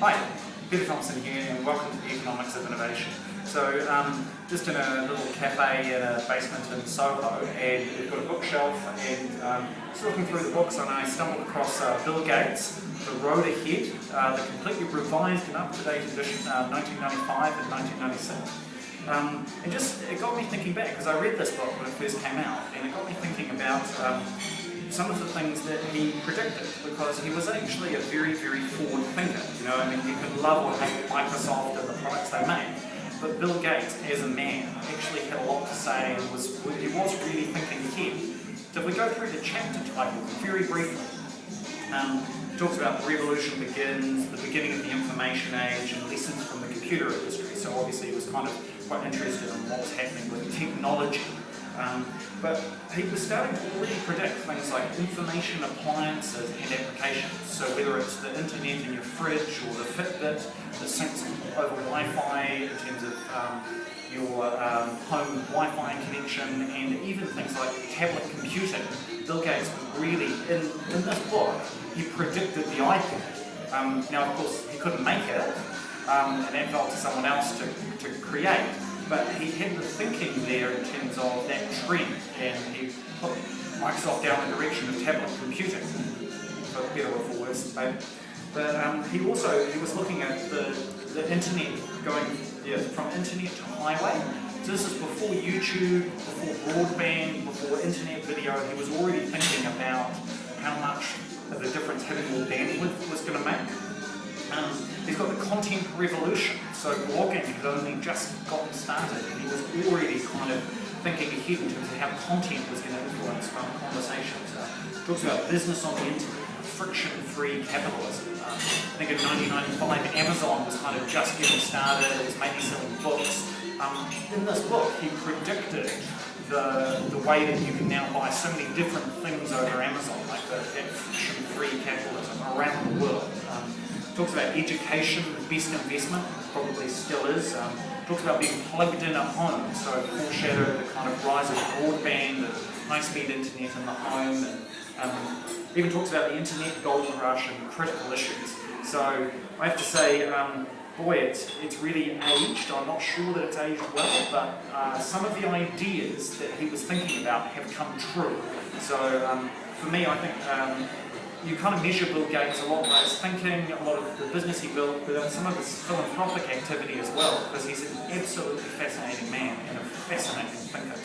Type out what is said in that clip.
Hi, Peter Thomson here, and welcome to the Economics of Innovation. So, just in a little cafe in a basement in Soho, and we've got a bookshelf, and just looking through the books, and I stumbled across Bill Gates, The Road Ahead, the completely revised and up-to-date edition, 1995 and 1996. It got me thinking back, because I read this book when it first came out, and it got me thinking about some of the things that he predicted, because he was actually a very, very forward thinker. You know, I mean, you could love or hate Microsoft and the products they make, but Bill Gates, as a man, actually had a lot to say, and he was really thinking ahead. So if we go through the chapter titles very briefly, it talks about the revolution begins, the beginning of the information age, and lessons from the computer industry. So obviously he was kind of quite interested in what was happening with technology. But he was starting to already predict things like information appliances and applications. So whether it's the internet in your fridge or the Fitbit that syncs over Wi-Fi in terms of your home Wi-Fi connection, and even things like tablet computing, Bill Gates really, in this book, he predicted the iPad. Now, of course, he couldn't make it, and that fell to someone else to create. But he had the thinking there in terms of that trend, and he put Microsoft down the direction of tablet computing, for better or for worse. But he was looking at the internet going from internet to highway. So this is before YouTube, before broadband, before internet video. He was already thinking about how much of the difference having more bandwidth was going to make. He's got the content revolution, so blogging had only just gotten started, and he was already kind of thinking ahead in terms of how content was going to influence conversations. He talks about business on the internet, friction-free capitalism. I think in 1995 Amazon was kind of just getting started, it was maybe selling books. In this book he predicted the way that you can now buy so many different things over Amazon, like that friction-free capitalism around the world. Talks about education, the best investment, probably still is. Talks about being plugged in at home, so foreshadowed the kind of rise of broadband and high-speed internet in the home, and even talks about the internet gold rush and critical issues. So I have to say, boy, it's really aged. I'm not sure that it's aged well, but some of the ideas that he was thinking about have come true. So for me, I think you kind of measure Bill Gates a lot by his thinking, a lot of the business he built, but some of his philanthropic activity as well, because he's an absolutely fascinating man and a fascinating thinker.